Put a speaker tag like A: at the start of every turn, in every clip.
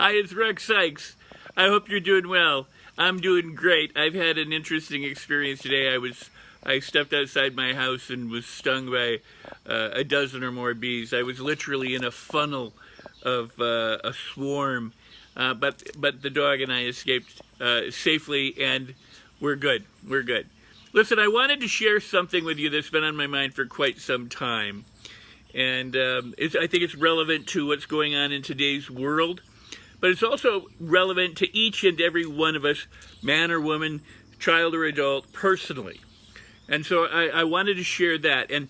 A: Hi, it's Rex Sikes. I hope you're doing well. I'm doing great. I've had an interesting experience today. I stepped outside my house and was stung by a dozen or more bees. I was literally in a funnel of a swarm, but the dog and I escaped safely, and we're good. We're good. Listen, I wanted to share something with you that's been on my mind for quite some time, and I think it's relevant to what's going on in today's world. But it's also relevant to each and every one of us, man or woman, child or adult, personally. And so I wanted to share that. And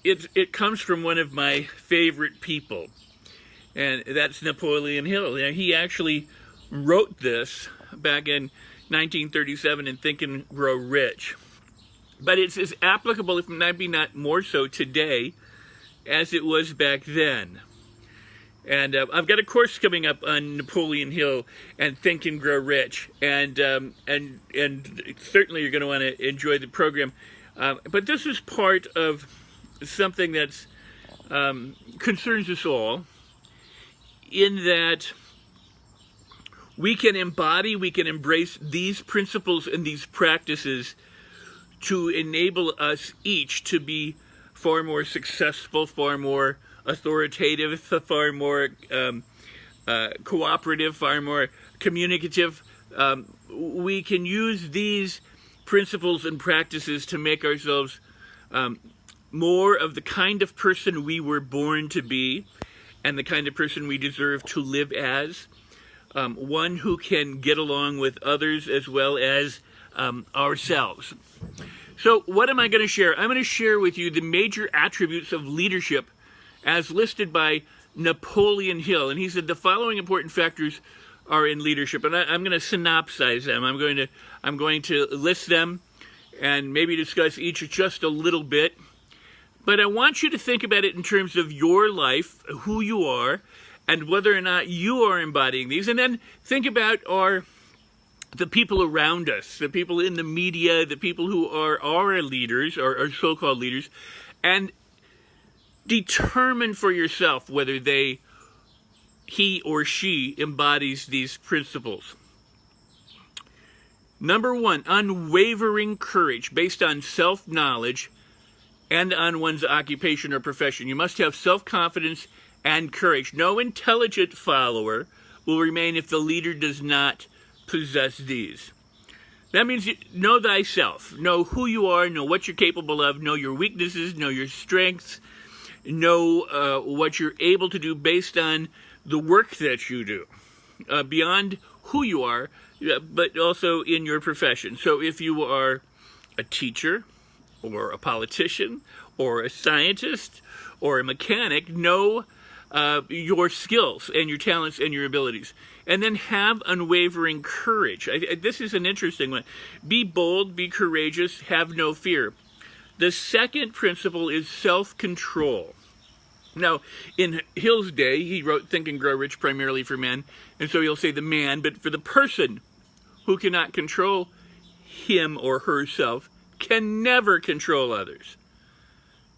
A: it comes from one of my favorite people, and that's Napoleon Hill. Now, he actually wrote this back in 1937 in Think and Grow Rich. But it's as applicable, if maybe not more so today, as it was back then. And I've got a course coming up on Napoleon Hill and Think and Grow Rich, and certainly you're going to want to enjoy the program. But this is part of something that concerns us all, in that we can embody, we can embrace these principles and these practices to enable us each to be far more successful, far more authoritative, far more cooperative, far more communicative. We can use these principles and practices to make ourselves more of the kind of person we were born to be and the kind of person we deserve to live as. One who can get along with others as well as ourselves. So what am I going to share? I'm going to share with you the major attributes of leadership as listed by Napoleon Hill. And he said the following important factors are in leadership. And I'm going to synopsize them. I'm going to list them and maybe discuss each just a little bit. But I want you to think about it in terms of your life, who you are, and whether or not you are embodying these. And then think about the people around us, the people in the media, the people who are our leaders, or so-called leaders, and determine for yourself whether he or she embodies these principles. Number one, unwavering courage based on self-knowledge and on one's occupation or profession. You must have self-confidence and courage. No intelligent follower will remain if the leader does not possess these. That means know thyself. Know who you are, know what you're capable of, know your weaknesses, know your strengths, know what you're able to do based on the work that you do, beyond who you are, but also in your profession. So if you are a teacher or a politician or a scientist or a mechanic, know your skills and your talents and your abilities. And then have unwavering courage. This is an interesting one. Be bold, be courageous, have no fear. The second principle is self-control. Now, in Hill's day, he wrote Think and Grow Rich primarily for men, and so he'll say the man, but for the person who cannot control him or herself can never control others.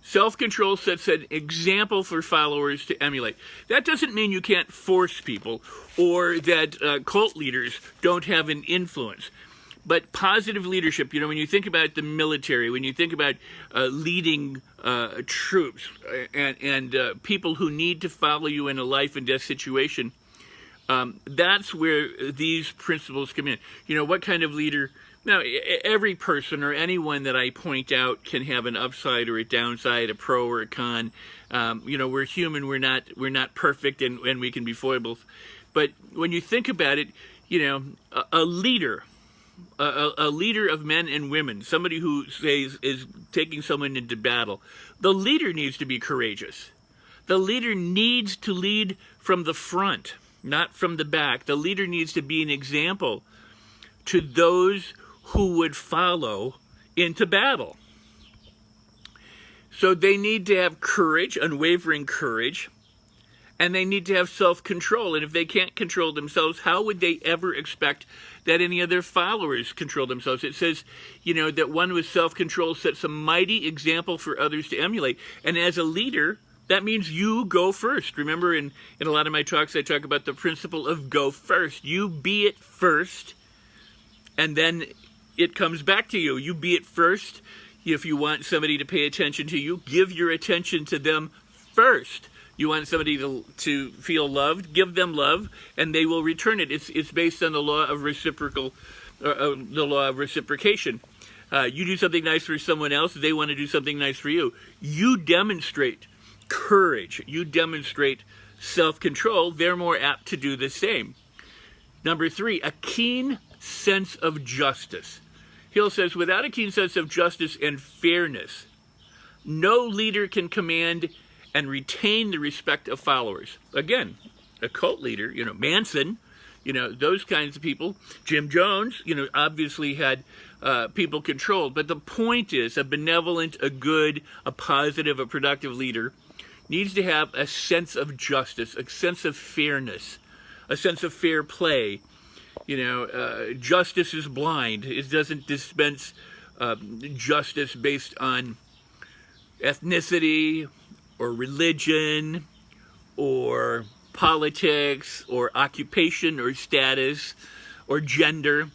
A: Self-control sets an example for followers to emulate. That doesn't mean you can't force people or that cult leaders don't have an influence. But positive leadership, when you think about the military, when you think about leading troops and people who need to follow you in a life and death situation, that's where these principles come in. What kind of leader? Now, every person or anyone that I point out can have an upside or a downside, a pro or a con. We're human. We're not perfect, and we can be foibles. But when you think about it, a leader. A leader of men and women, somebody who is taking someone into battle. The leader needs to be courageous. The leader needs to lead from the front, not from the back. The leader needs to be an example to those who would follow into battle. So they need to have courage, unwavering courage, and they need to have self-control. And if they can't control themselves, how would they ever expect that any of their followers control themselves? It says, that one with self-control sets a mighty example for others to emulate. And as a leader, that means you go first. Remember, in a lot of my talks, I talk about the principle of go first. You be it first, and then it comes back to you. You be it first. If you want somebody to pay attention to you, give your attention to them first. You want somebody to feel loved, give them love, and they will return it. It's based on the law of the law of reciprocation. You do something nice for someone else, they want to do something nice for you. You demonstrate courage. You demonstrate self-control. They're more apt to do the same. Number 3, a keen sense of justice. Hill says, without a keen sense of justice and fairness, no leader can command and retain the respect of followers. Again, a cult leader, Manson, those kinds of people. Jim Jones, obviously had people controlled. But the point is, a benevolent, a good, a positive, a productive leader needs to have a sense of justice, a sense of fairness, a sense of fair play. Justice is blind. It doesn't dispense justice based on ethnicity or religion or politics or occupation or status or gender.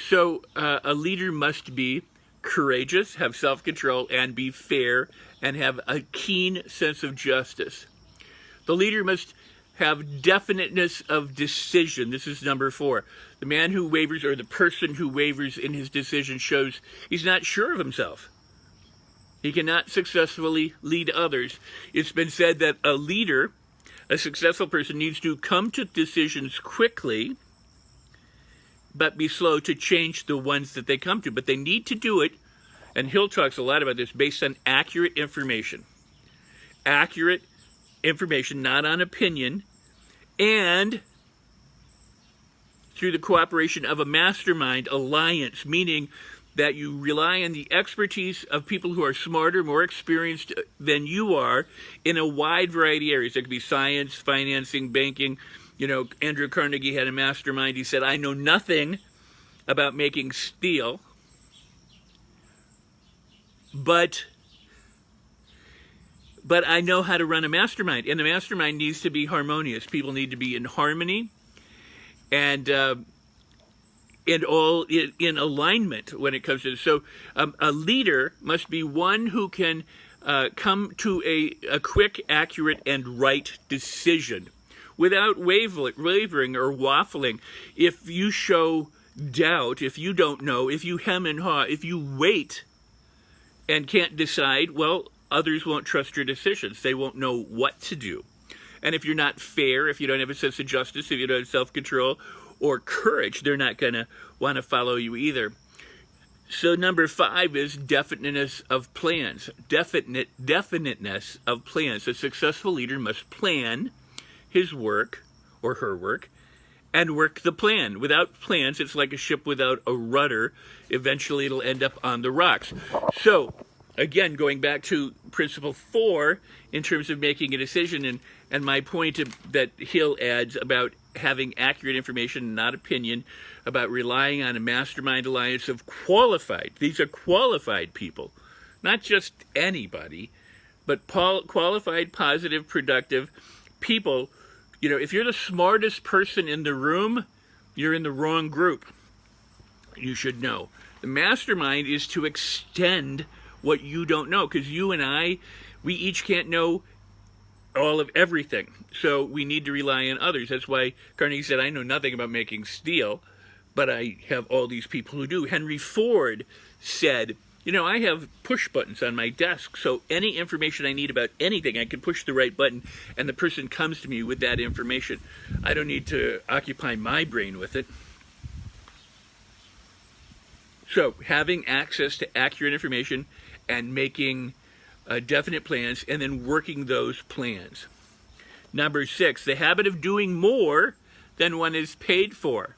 A: So a leader must be courageous, have self-control, and be fair, and have a keen sense of justice. The leader must have definiteness of decision. This is number 4. The man who wavers, or the person who wavers in his decision, shows he's not sure of himself. He cannot successfully lead others. It's been said that a leader, a successful person, needs to come to decisions quickly, but be slow to change the ones that they come to. But they need to do it, and Hill talks a lot about this, based on accurate information. Accurate information, not on opinion, and through the cooperation of a mastermind alliance, meaning that you rely on the expertise of people who are smarter, more experienced than you are in a wide variety of areas. It could be science, financing, banking. Andrew Carnegie had a mastermind. He said, I know nothing about making steel, but I know how to run a mastermind. And the mastermind needs to be harmonious. People need to be in harmony and all in alignment when it comes to this. So a leader must be one who can come to a quick, accurate, and right decision without wavering or waffling. If you show doubt, if you don't know, if you hem and haw, if you wait and can't decide, well, others won't trust your decisions. They won't know what to do. And if you're not fair, if you don't have a sense of justice, if you don't have self-control or courage, they're not going to want to follow you either. So number 5 is definiteness of plans. Definiteness of plans. A successful leader must plan his work or her work and work the plan. Without plans, it's like a ship without a rudder. Eventually, it'll end up on the rocks. So, again, going back to principle 4 in terms of making a decision, and my point that Hill adds about having accurate information, not opinion, about relying on a mastermind alliance of qualified. These are qualified people, not just anybody, but qualified, positive, productive people. If you're the smartest person in the room, you're in the wrong group. You should know. The mastermind is to extend what you don't know, because you and I, we each can't know all of everything. So we need to rely on others. That's why Carnegie said, I know nothing about making steel, but I have all these people who do. Henry Ford said, I have push buttons on my desk, so any information I need about anything, I can push the right button, and the person comes to me with that information. I don't need to occupy my brain with it. So having access to accurate information and making definite plans, and then working those plans. Number 6, the habit of doing more than one is paid for.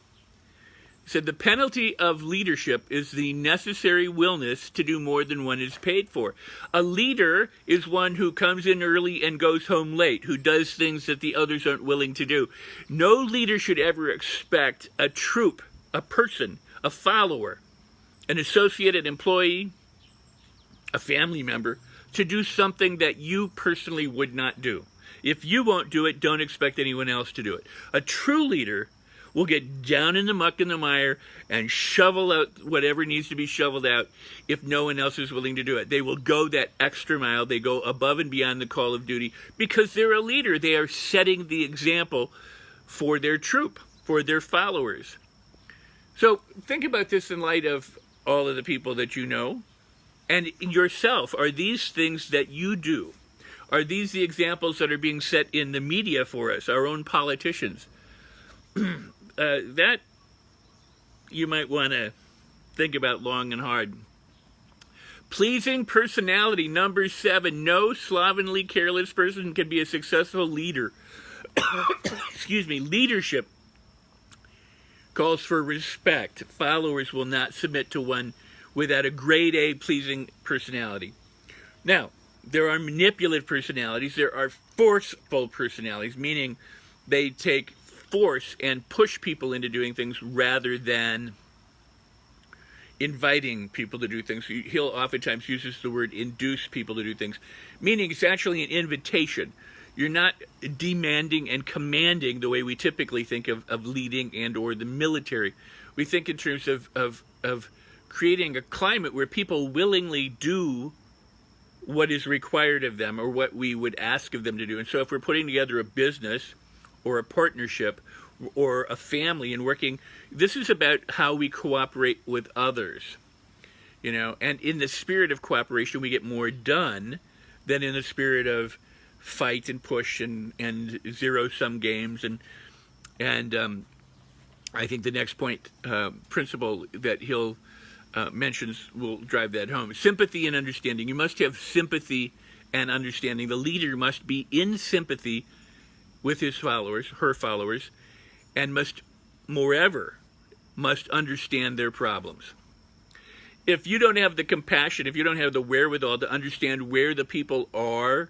A: He said the penalty of leadership is the necessary willingness to do more than one is paid for. A leader is one who comes in early and goes home late, who does things that the others aren't willing to do. No leader should ever expect a troop, a person, a follower, an associate, an employee, a family member, to do something that you personally would not do. If you won't do it, don't expect anyone else to do it. A true leader will get down in the muck and the mire and shovel out whatever needs to be shoveled out if no one else is willing to do it. They will go that extra mile. They go above and beyond the call of duty because they're a leader. They are setting the example for their troop, for their followers. So think about this in light of all of the people that you know and yourself. Are these things that you do? Are these the examples that are being set in the media for us, our own politicians? That you might want to think about long and hard. Pleasing personality, number 7. No slovenly, careless person can be a successful leader. Excuse me. Leadership calls for respect. Followers will not submit to one without a grade A pleasing personality. Now, there are manipulative personalities. There are forceful personalities, meaning they take force and push people into doing things rather than inviting people to do things. He'll oftentimes uses the word induce people to do things, meaning it's actually an invitation. You're not demanding and commanding the way we typically think of leading and or the military. We think in terms of creating a climate where people willingly do what is required of them or what we would ask of them to do. And so if we're putting together a business or a partnership or a family and working, this is about how we cooperate with others, you know, and in the spirit of cooperation we get more done than in the spirit of fight and push and zero-sum games. And I think the next point, principle that he'll mentions will drive that home. Sympathy and understanding. You must have sympathy and understanding. The leader must be in sympathy with his followers, her followers, and must understand their problems. If you don't have the compassion, if you don't have the wherewithal to understand where the people are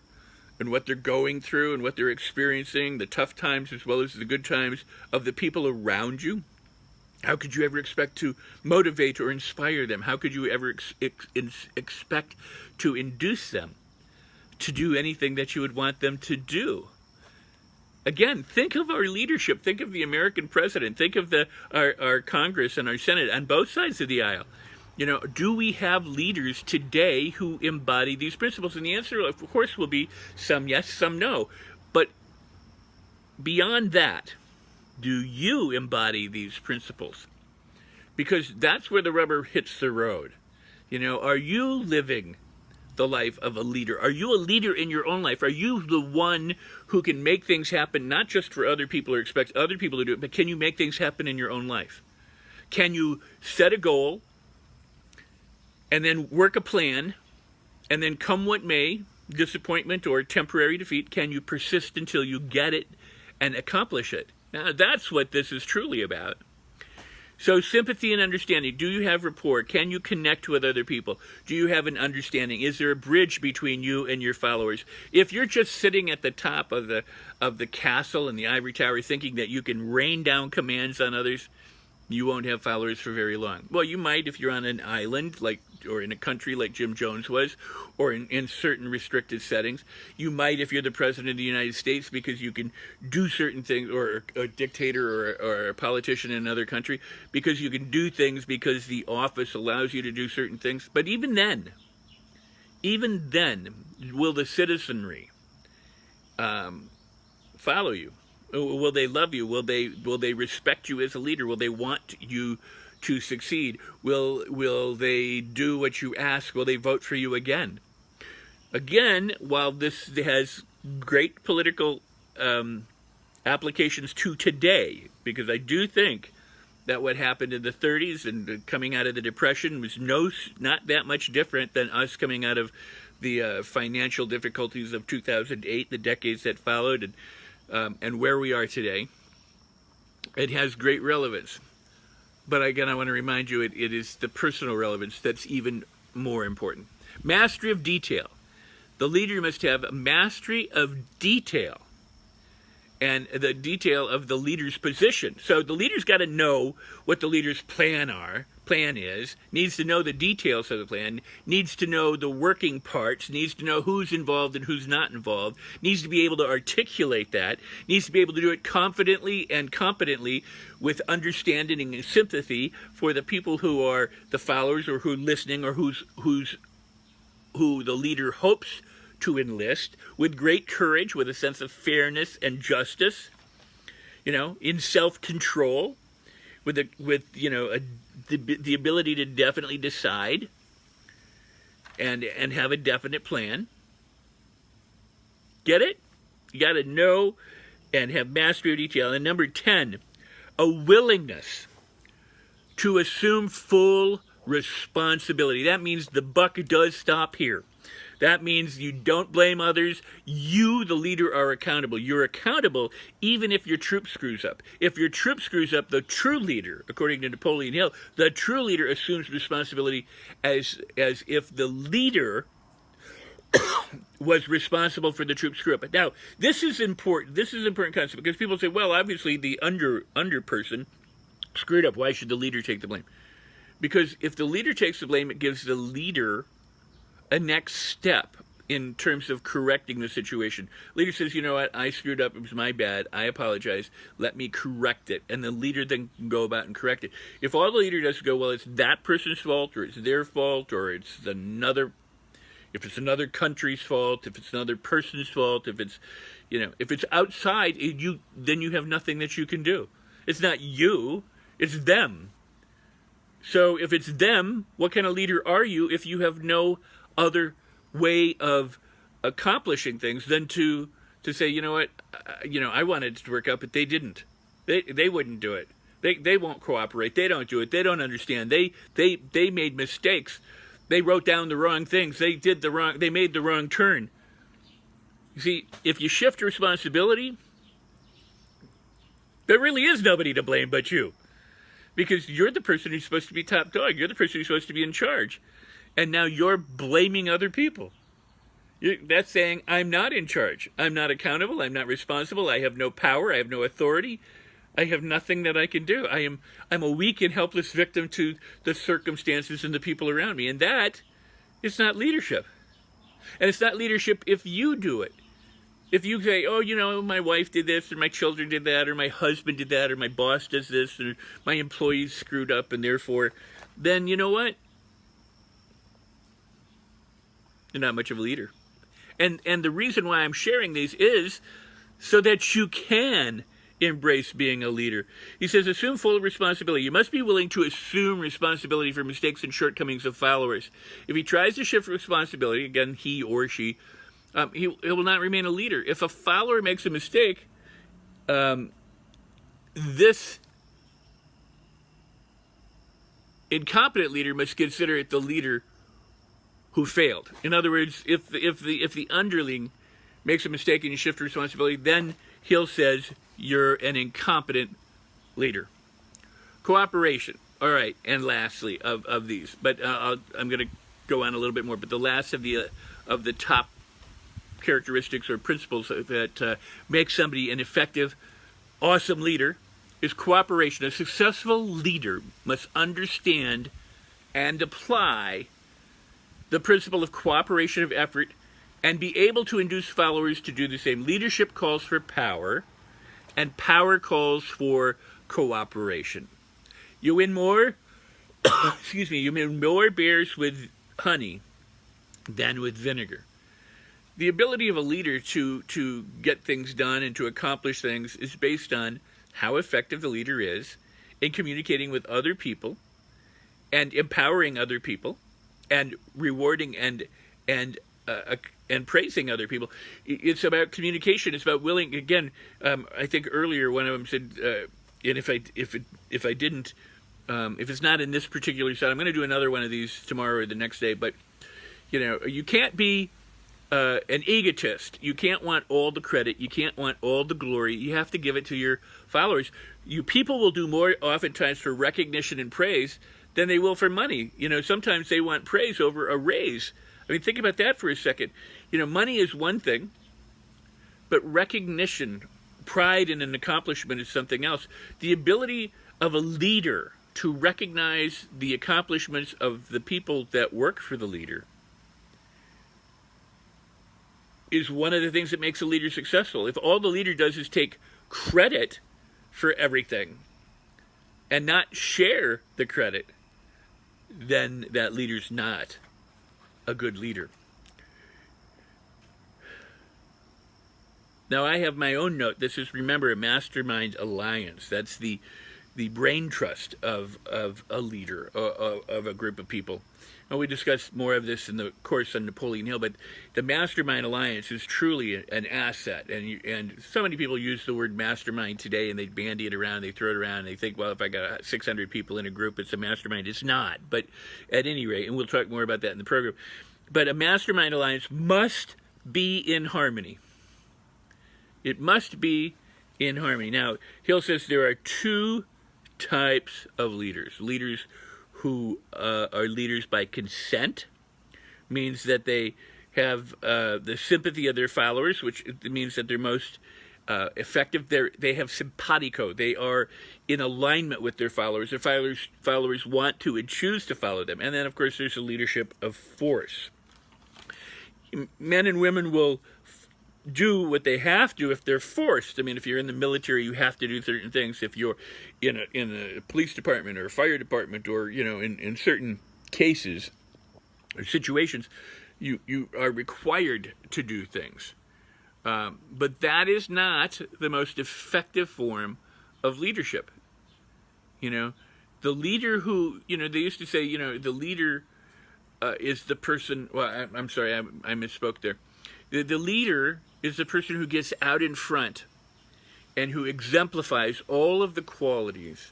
A: and what they're going through and what they're experiencing, the tough times as well as the good times of the people around you, how could you ever expect to motivate or inspire them? How could you ever expect to induce them to do anything that you would want them to do? Again, think of our leadership. Think of the American president. Think of our Congress and our Senate on both sides of the aisle. You know, do we have leaders today who embody these principles? And the answer, of course, will be some yes, some no. But beyond that, do you embody these principles? Because that's where the rubber hits the road. You know, are you living the life of a leader? Are you a leader in your own life? Are you the one who can make things happen, not just for other people or expect other people to do it, but can you make things happen in your own life? Can you set a goal and then work a plan, and then come what may, disappointment or temporary defeat, can you persist until you get it and accomplish it? Now, that's what this is truly about. So sympathy and understanding. Do you have rapport? Can you connect with other people? Do you have an understanding? Is there a bridge between you and your followers? If you're just sitting at the top of the castle in the ivory tower thinking that you can rain down commands on others, you won't have followers for very long. Well, you might if you're on an island or in a country like Jim Jones was, or in certain restricted settings. You might if you're the president of the United States because you can do certain things, or a dictator or a politician in another country, because you can do things because the office allows you to do certain things. But even then, will the citizenry follow you? Will they love you? Will they respect you as a leader? Will they want you to succeed? Will they do what you ask? Will they vote for you again? Again, while this has great political applications to today, because I do think that what happened in the 30s and coming out of the Depression was not that much different than us coming out of the financial difficulties of 2008, the decades that followed, and where we are today. It has great relevance. But again, I want to remind you, it is the personal relevance that's even more important. Mastery of detail. The leader must have a mastery of detail and the detail of the leader's position. So the leader's got to know what the leader's plan is, needs to know the details of the plan, needs to know the working parts, needs to know who's involved and who's not involved, needs to be able to articulate that, needs to be able to do it confidently and competently with understanding and sympathy for the people who are the followers or who are listening or who the leader hopes to enlist, with great courage, with a sense of fairness and justice, in self-control, with the ability to definitely decide and have a definite plan. Get it? You got to know and have mastery of detail. And number 10, a willingness to assume full responsibility. That means the buck does stop here. That means you don't blame others. You, the leader, are accountable. You're accountable even if your troop screws up. If your troop screws up, the true leader, according to Napoleon Hill, the true leader assumes responsibility as if the leader was responsible for the troop screw up. Now, this is important. This is an important concept because people say, well, obviously the under person screwed up. Why should the leader take the blame? Because if the leader takes the blame, it gives the leader a next step in terms of correcting the situation. Leader says, you know what, I screwed up, it was my bad, I apologize, let me correct it. And the leader then can go about and correct it. If all the leader does is go, well, it's that person's fault, or it's their fault, or if it's another country's fault, if it's another person's fault, if it's outside, then you have nothing that you can do. It's not you, it's them. So if it's them, what kind of leader are you if you have no other way of accomplishing things than to say, you know what, I wanted it to work out, but they didn't. They wouldn't do it. They won't cooperate. They don't do it. They don't understand. They made mistakes. They wrote down the wrong things. They made the wrong turn. You see, if you shift responsibility, there really is nobody to blame but you. Because you're the person who's supposed to be top dog. You're the person who's supposed to be in charge. And now you're blaming other people. That's saying, I'm not in charge. I'm not accountable. I'm not responsible. I have no power. I have no authority. I have nothing that I can do. I'm a weak and helpless victim to the circumstances and the people around me. And that is not leadership. And it's not leadership if you do it. If you say, oh, my wife did this, or my children did that, or my husband did that, or my boss does this, or my employees screwed up, and therefore, then you know what? You're not much of a leader. And the reason why I'm sharing these is so that you can embrace being a leader. He says, assume full responsibility. You must be willing to assume responsibility for mistakes and shortcomings of followers. If he tries to shift responsibility, again, he or she, he will not remain a leader. If a follower makes a mistake, this incompetent leader must consider it the leader who failed. In other words, if the underling makes a mistake and you shift responsibility, then Hill says you're an incompetent leader. Cooperation. All right, and lastly of these, but I'm going to go on a little bit more. But the last of the top characteristics or principles that make somebody an effective, awesome leader is cooperation. A successful leader must understand and apply the principle of cooperation of effort and be able to induce followers to do the same. Leadership calls for power, and power calls for cooperation. You win more, you win more bears with honey than with vinegar. The ability of a leader to get things done and to accomplish things is based on how effective the leader is in communicating with other people and empowering other people and rewarding and praising other people. It's about communication. It's about willing. Again, I think earlier one of them said, and if it's not in this particular set, I'm going to do another one of these tomorrow or the next day. But you can't be an egotist. You can't want all the credit. You can't want all the glory. You have to give it to your followers. People will do more oftentimes for recognition and praise than they will for money. Sometimes they want praise over a raise. I mean, think about that for a second. Money is one thing, but recognition, pride in an accomplishment is something else. The ability of a leader to recognize the accomplishments of the people that work for the leader is one of the things that makes a leader successful. If all the leader does is take credit for everything and not share the credit, then that leader's not a good leader. Now, I have my own note. This is, remember, a Mastermind Alliance. That's the brain trust of a leader, of a group of people. Well, we discussed more of this in the course on Napoleon Hill, but the Mastermind Alliance is truly an asset. And so many people use the word mastermind today, and they bandy it around, they throw it around, and they think, well, if I got 600 people in a group, it's a mastermind. It's not. But at any rate, and we'll talk more about that in the program, but a Mastermind Alliance must be in harmony. It must be in harmony. Now, Hill says there are two types of leaders. Leaders who are leaders by consent, means that they have the sympathy of their followers, which means that they're most effective. They have simpatico. They are in alignment with their followers. Their followers want to and choose to follow them. And then, of course, there's a leadership of force. Men and women will do what they have to if they're forced. I mean, if you're in the military, you have to do certain things. If you're in a police department or a fire department, or in certain cases or situations, you are required to do things. But that is not the most effective form of leadership. The leader who, they used to say, the leader is the person. Well, I'm sorry, I misspoke there. The leader is the person who gets out in front and who exemplifies all of the qualities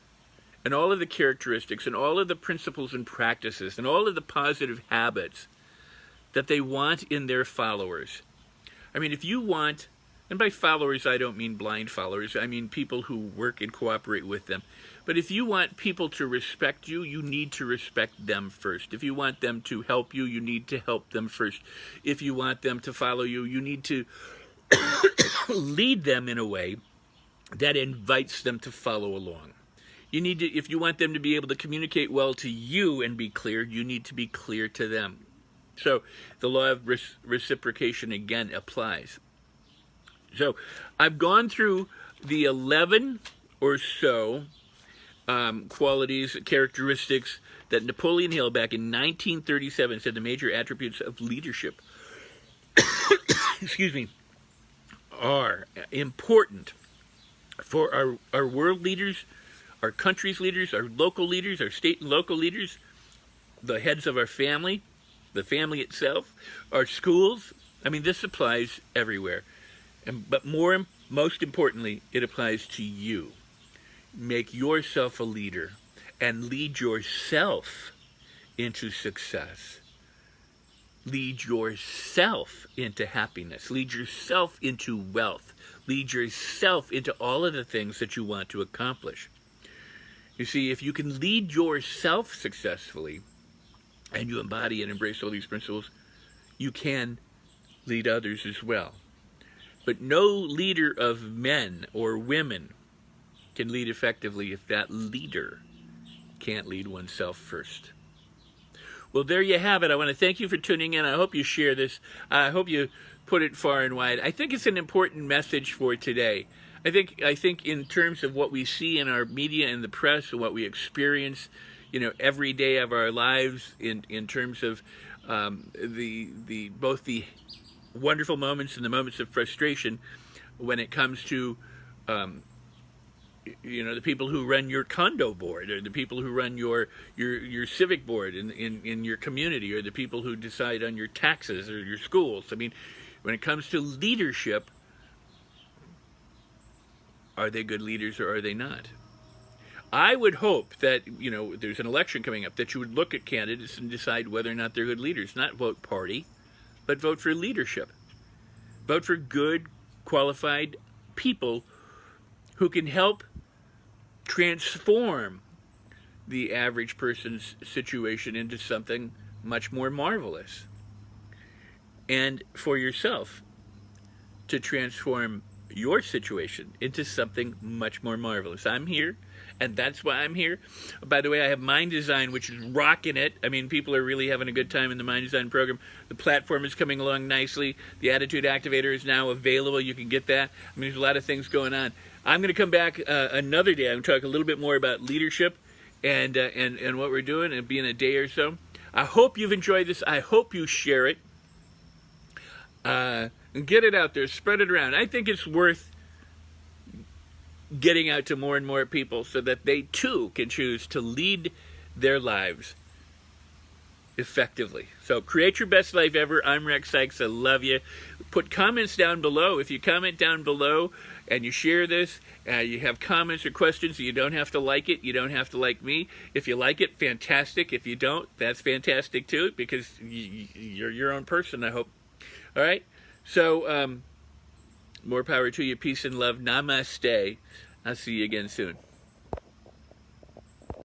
A: and all of the characteristics and all of the principles and practices and all of the positive habits that they want in their followers. I mean, if you want, and by followers I don't mean blind followers, I mean people who work and cooperate with them. But if you want people to respect you, you need to respect them first. If you want them to help you, you need to help them first. If you want them to follow you, you need to lead them in a way that invites them to follow along. You need to, if you want them to be able to communicate well to you and be clear, you need to be clear to them. So the law of reciprocation again applies. So I've gone through the 11 or so qualities, characteristics that Napoleon Hill back in 1937 said the major attributes of leadership excuse me, are important for our world leaders, our country's leaders, our local leaders, our state and local leaders, the heads of our family, the family itself, our schools. I mean, this applies everywhere. But most importantly, it applies to you. Make yourself a leader and lead yourself into success. Lead yourself into happiness. Lead yourself into wealth. Lead yourself into all of the things that you want to accomplish. You see, if you can lead yourself successfully and you embody and embrace all these principles, you can lead others as well. But no leader of men or women can lead effectively if that leader can't lead oneself first. Well, there you have it. I want to thank you for tuning in. I hope you share this. I hope you put it far and wide. I think it's an important message for today. I think in terms of what we see in our media and the press and what we experience, every day of our lives in terms of both the wonderful moments and the moments of frustration when it comes to the people who run your condo board, or the people who run your civic board in your community, or the people who decide on your taxes or your schools. I mean, when it comes to leadership, are they good leaders or are they not? I would hope that, there's an election coming up, that you would look at candidates and decide whether or not they're good leaders. Not vote party, but vote for leadership. Vote for good, qualified people who can help transform the average person's situation into something much more marvelous. And for yourself to transform your situation into something much more marvelous. I'm here, and that's why I'm here. By the way, I have Mind Design, which is rocking it. I mean, people are really having a good time in the Mind Design program. The platform is coming along nicely. The Attitude Activator is now available. You can get that. I mean, there's a lot of things going on. I'm going to come back another day. I'm going to talk a little bit more about leadership and what we're doing. It'll be in a day or so. I hope you've enjoyed this. I hope you share it. And get it out there. Spread it around. I think it's worth getting out to more and more people so that they too can choose to lead their lives effectively. So create your best life ever. I'm Rex Sikes. I love you. Put comments down below. If you comment down below and you share this, you have comments or questions, you don't have to like it. You don't have to like me. If you like it, fantastic. If you don't, that's fantastic too, because you're your own person, I hope. All right? So, more power to you. Peace and love. Namaste. I'll see you again soon.